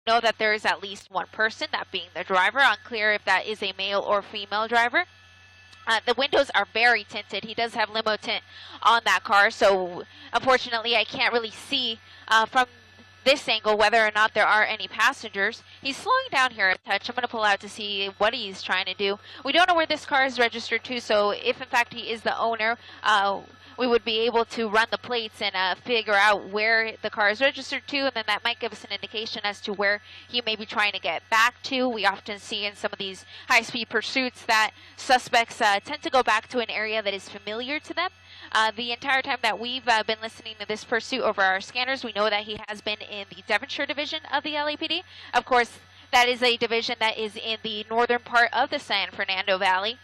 know that there is at least one person, that being the driver. Unclear if that is a male or female driver. The windows are very tinted. He does have limo tint on that car, so unfortunately I can't really see from this angle whether or not there are any passengers. He's slowing down here a touch. I'm going to pull out to see what he's trying to do. We don't know where this car is registered to, so if in fact he is the owner, we would be able to run the plates and figure out where the car is registered to, and then that might give us an indication as to where he may be trying to get back to. We often see in some of these high-speed pursuits that suspects tend to go back to an area that is familiar to them. The entire time that we've been listening to this pursuit over our scanners, we know that he has been in the Devonshire division of the LAPD. Of course, that is a division that is in the northern part of the San Fernando Valley.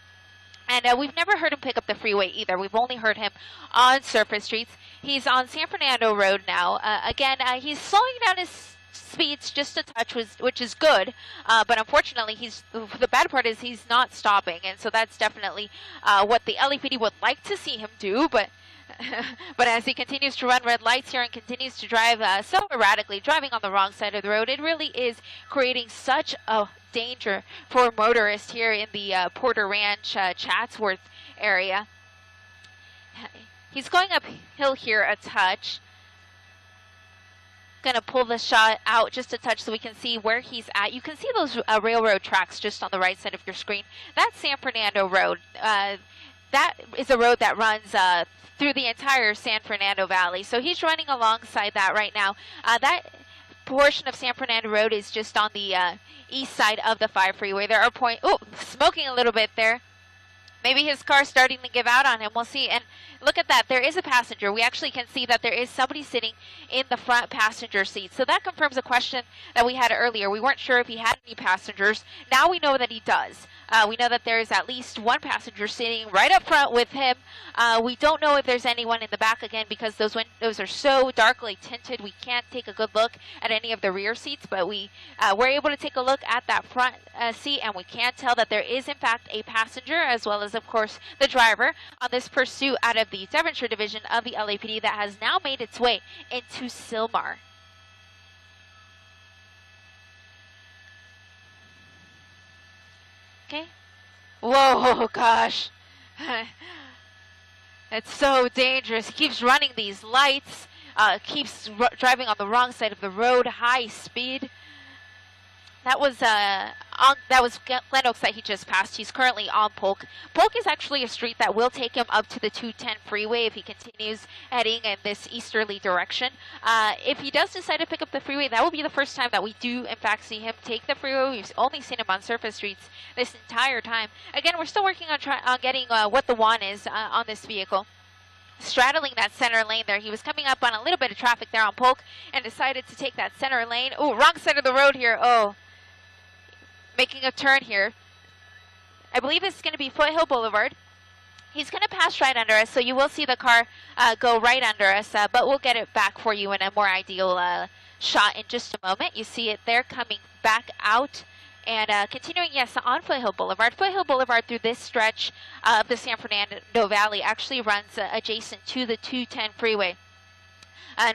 And we've never heard him pick up the freeway either. We've only heard him on surface streets. He's on San Fernando Road now. Again, he's slowing down his speeds just a touch, which is good. But unfortunately, the bad part is he's not stopping. And so that's definitely what the LAPD would like to see him do. But but as he continues to run red lights here and continues to drive so erratically, driving on the wrong side of the road, it really is creating such a danger for motorists here in the Porter Ranch, Chatsworth area. He's going uphill here a touch. Going to pull the shot out just a touch so we can see where he's at. You can see those railroad tracks just on the right side of your screen. That's San Fernando Road. That is a road that runs through the entire San Fernando Valley. So he's running alongside that right now. That portion of San Fernando Road is just on the east side of the 5 freeway. There are smoking a little bit there. Maybe his car's starting to give out on him. We'll see. And look at that. There is a passenger. We actually can see that there is somebody sitting in the front passenger seat. So that confirms a question that we had earlier. We weren't sure if he had any passengers. Now we know that he does. We know that there is at least one passenger sitting right up front with him. We don't know if there's anyone in the back, again, because those windows are so darkly tinted. We can't take a good look at any of the rear seats, but we were able to take a look at that front seat, and we can tell that there is, in fact, a passenger, as well as, of course, the driver on this pursuit out of the Devonshire division of the LAPD that has now made its way into Sylmar. Okay. Whoa, gosh. It's so dangerous. He keeps running these lights, keeps driving on the wrong side of the road, high speed. That was Glen Oaks that he just passed. He's currently on Polk. Polk is actually a street that will take him up to the 210 freeway if he continues heading in this easterly direction. If he does decide to pick up the freeway, that will be the first time that we do, in fact, see him take the freeway. We've only seen him on surface streets this entire time. Again, we're still working on getting what the WAN is on this vehicle. Straddling that center lane there. He was coming up on a little bit of traffic there on Polk and decided to take that center lane. Oh, wrong side of the road here. Oh. Making a turn here. I believe it's going to be Foothill Boulevard. He's going to pass right under us, so you will see the car go right under us, but we'll get it back for you in a more ideal shot in just a moment. You see it there coming back out and continuing, yes, on Foothill Boulevard. Foothill Boulevard through this stretch of the San Fernando Valley actually runs adjacent to the 210 freeway.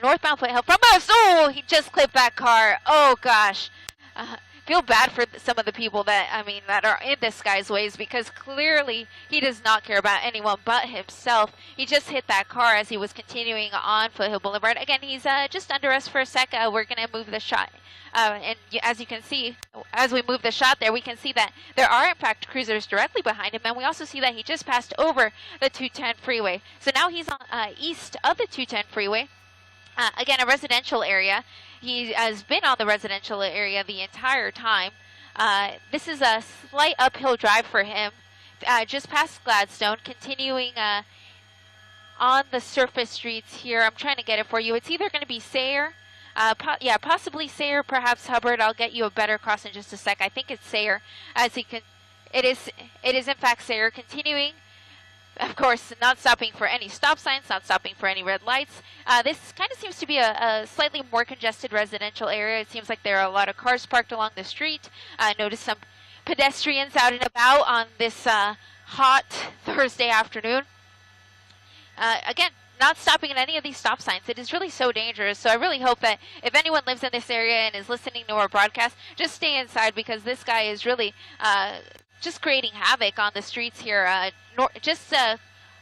Northbound Foothill from us. Oh, he just clipped that car. Oh, gosh. Feel bad for some of the people that are in this guy's ways, because clearly he does not care about anyone but himself. He just hit that car as he was continuing on Foothill Boulevard. Again, he's just under us for a sec. We're going to move the shot. And as you can see, as we move the shot there, we can see that there are, in fact, cruisers directly behind him. And we also see that he just passed over the 210 freeway. So now he's on east of the 210 freeway. Again, a residential area. He has been on the residential area the entire time. This is a slight uphill drive for him, just past Gladstone, continuing on the surface streets here. I'm trying to get it for you. It's either going to be Sayre, possibly Sayre, perhaps Hubbard. I'll get you a better cross in just a sec. I think it's Sayre. It is in fact Sayre, continuing. Of course, not stopping for any stop signs, not stopping for any red lights. This kind of seems to be a slightly more congested residential area. It seems like there are a lot of cars parked along the street. Notice some pedestrians out and about on this hot Thursday afternoon. Again, not stopping at any of these stop signs. It is really so dangerous. So I really hope that if anyone lives in this area and is listening to our broadcast, just stay inside, because this guy is really just creating havoc on the streets here. Just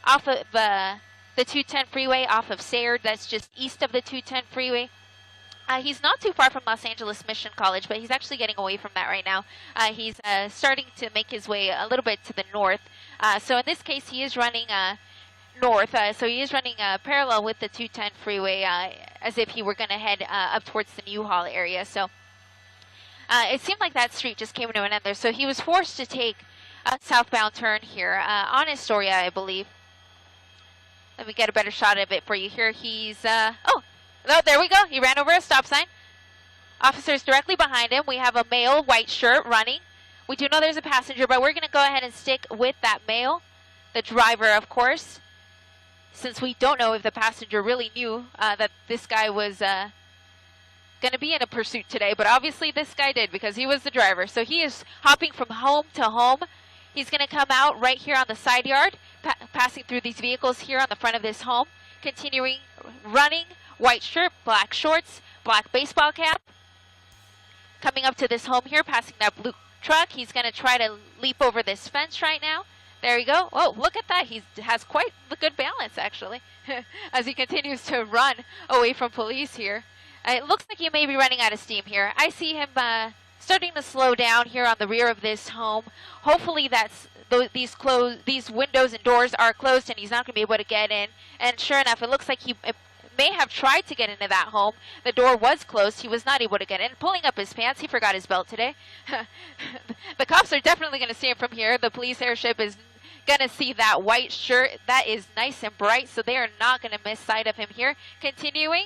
off of the 210 freeway, off of Sayre. That's just east of the 210 freeway. He's not too far from Los Angeles Mission College, but he's actually getting away from that right now. He's starting to make his way a little bit to the north. So in this case, he is running north. So he is running parallel with the 210 freeway, as if he were going to head up towards the New Hall area. So it seemed like that street just came to an end there. So he was forced to take a southbound turn here on Astoria, I believe. Let me get a better shot of it for you here. He's, oh, there we go. He ran over a stop sign. Officers directly behind him. We have a male, white shirt, running. We do know there's a passenger, but we're going to go ahead and stick with that male, the driver, of course, since we don't know if the passenger really knew that this guy was going to be in a pursuit today. But obviously this guy did, because he was the driver. So he is hopping from home to home. He's going to come out right here on the side yard, passing through these vehicles here on the front of this home, continuing running. White shirt, black shorts, black baseball cap. Coming up to this home here, passing that blue truck. He's going to try to leap over this fence right now. There you go. Oh, look at that. He has quite a good balance, actually, as he continues to run away from police here. It looks like he may be running out of steam here. I see him starting to slow down here on the rear of this home. Hopefully these windows and doors are closed and he's not going to be able to get in. And sure enough, it looks like he may have tried to get into that home. The door was closed. He was not able to get in. Pulling up his pants. He forgot his belt today. The cops are definitely going to see him from here. The police airship is going to see that white shirt. That is nice and bright, so they are not going to miss sight of him here. Continuing,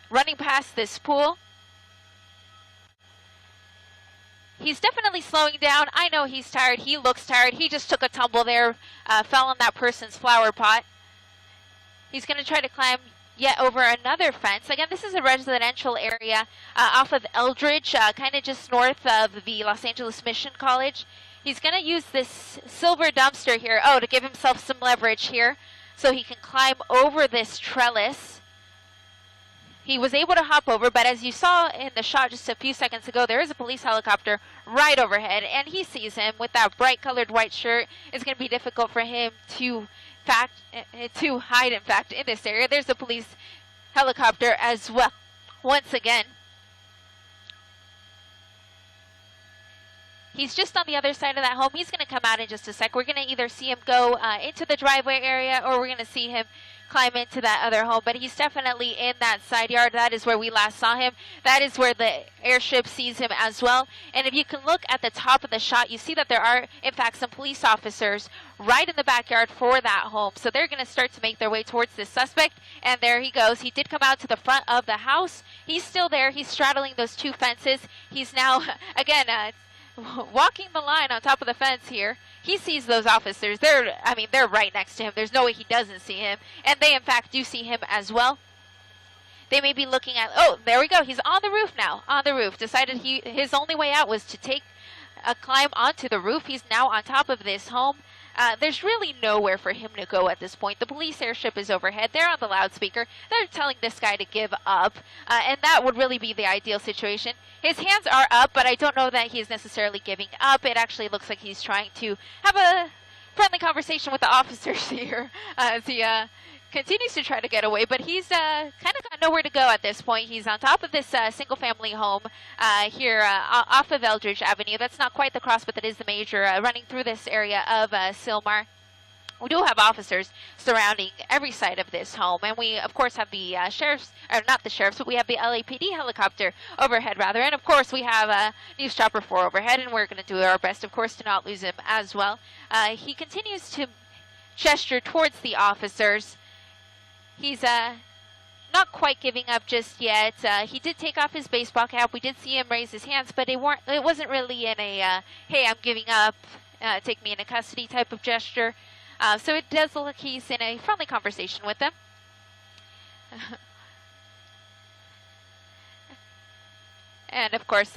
running past this pool. He's definitely slowing down. I know he's tired. He looks tired. He just took a tumble there, fell on that person's flower pot. He's going to try to climb yet over another fence. Again, this is a residential area off of Eldridge, kind of just north of the Los Angeles Mission College. He's going to use this silver dumpster here, to give himself some leverage here so he can climb over this trellis. He was able to hop over, but as you saw in the shot just a few seconds ago, there is a police helicopter right overhead, and he sees him with that bright colored white shirt. It's going to be difficult for him to hide, in fact, in this area. There's a police helicopter as well. Once again, he's just on the other side of that home. He's going to come out in just a sec. We're going to either see him go into the driveway area, or we're going to see him climb into that other home. But he's definitely in that side yard. That is where we last saw him. That is where the airship sees him as well. And if you can look at the top of the shot, you see that there are, in fact, some police officers right in the backyard for that home. So they're going to start to make their way towards this suspect. And there he goes. He did come out to the front of the house. He's still there. He's straddling those two fences. He's now, again, walking the line on top of the fence here. He sees those officers. They're right next to him. There's no way he doesn't see him. And they, in fact, do see him as well. They may be looking at, there we go. He's on the roof now, on the roof. Decided his only way out was to take a climb onto the roof. He's now on top of this home. There's really nowhere for him to go at this point. The police airship is overhead. They're on the loudspeaker. They're telling this guy to give up, and that would really be the ideal situation. His hands are up, but I don't know that he's necessarily giving up. It actually looks like he's trying to have a friendly conversation with the officers here as he continues to try to get away, but he's kind of got nowhere to go at this point. He's on top of this single-family home here off of Eldridge Avenue. That's not quite the cross, but that is the major running through this area of Sylmar. We do have officers surrounding every side of this home, and we, of course, have the sheriff's, or not the sheriff's, but we have the LAPD helicopter overhead, rather, and, of course, we have News Chopper 4 overhead, and we're going to do our best, of course, to not lose him as well. He continues to gesture towards the officers. He's not quite giving up just yet. He did take off his baseball cap. We did see him raise his hands, but it wasn't really in a, hey, I'm giving up, take me into custody type of gesture. So it does look like he's in a friendly conversation with them. And of course,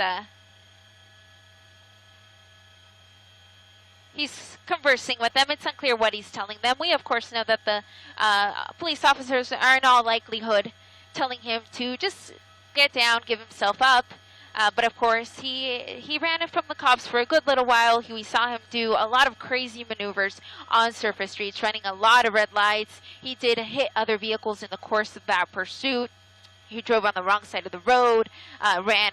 he's conversing with them. It's unclear what he's telling them. We, of course, know that the police officers are in all likelihood telling him to just get down, give himself up. But of course, he ran from the cops for a good little while. We saw him do a lot of crazy maneuvers on surface streets, running a lot of red lights. He did hit other vehicles in the course of that pursuit. He drove on the wrong side of the road, ran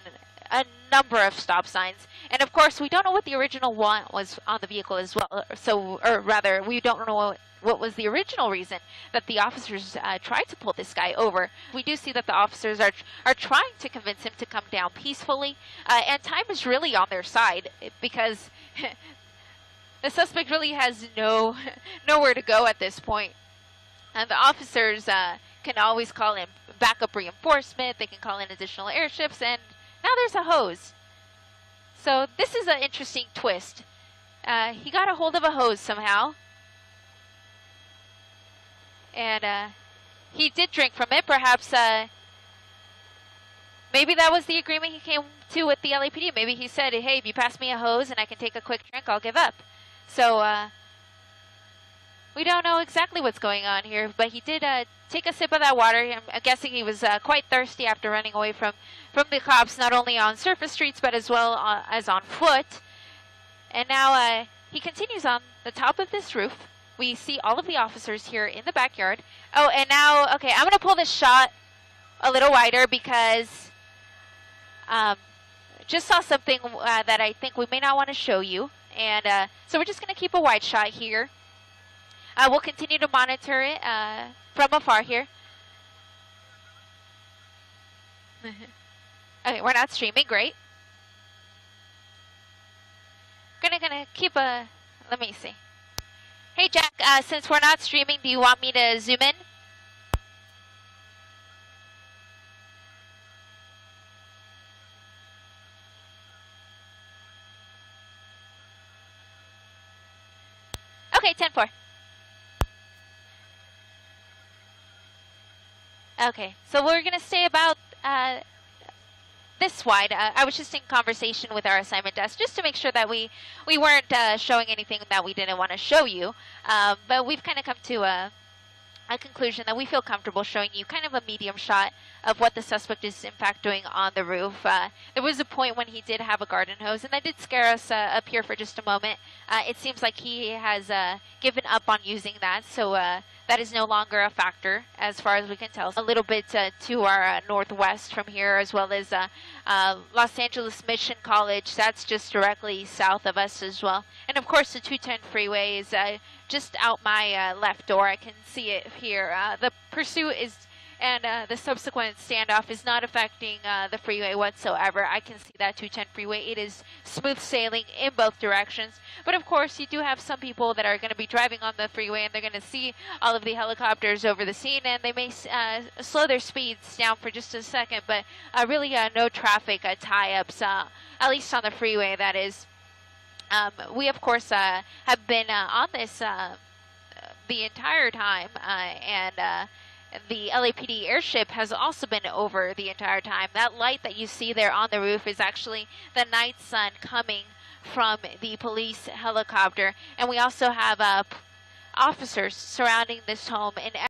a number of stop signs. And of course, we don't know what the original one was on the vehicle as well. Or rather, we don't know what was the original reason that the officers tried to pull this guy over. We do see that the officers are trying to convince him to come down peacefully, and time is really on their side because the suspect really has nowhere to go at this point. And the officers can always call in backup reinforcement, they can call in additional airships, and now there's a hose. So this is an interesting twist. He got a hold of a hose somehow. And he did drink from it. Perhaps maybe that was the agreement he came to with the LAPD. Maybe he said, hey, if you pass me a hose and I can take a quick drink, I'll give up. So we don't know exactly what's going on here, but he did take a sip of that water. I'm guessing he was quite thirsty after running away from the cops, not only on surface streets, but as well as on foot. And now he continues on the top of this roof. We see all of the officers here in the backyard. Oh, and now, okay, I'm going to pull this shot a little wider because just saw something that I think we may not want to show you. And so we're just going to keep a wide shot here. We'll continue to monitor it from afar here. Okay, we're not streaming. Great. Gonna keep a... Let me see. Hey, Jack, since we're not streaming, do you want me to zoom in? Okay, 10-4. Okay, so we're going to stay about this wide. I was just in conversation with our assignment desk just to make sure that we weren't showing anything that we didn't want to show you. But we've kind of come to a conclusion that we feel comfortable showing you kind of a medium shot of what the suspect is in fact doing on the roof. There was a point when he did have a garden hose, and that did scare us up here for just a moment. It seems like he has given up on using that, so that is no longer a factor as far as we can tell. A little bit to our northwest from here, as well as Los Angeles Mission College. That's just directly south of us as well. And of course the 210 freeway is just out my left door. I can see it here. The pursuit is, and the subsequent standoff is not affecting the freeway whatsoever. I can see that 210 freeway. It is smooth sailing in both directions. But of course, you do have some people that are going to be driving on the freeway, and they're going to see all of the helicopters over the scene, and they may slow their speeds down for just a second. But really no traffic tie-ups, at least on the freeway, that is. We, of course, have been on this the entire time, and the LAPD airship has also been over the entire time. That light that you see there on the roof is actually the night sun coming from the police helicopter. And we also have officers surrounding this home in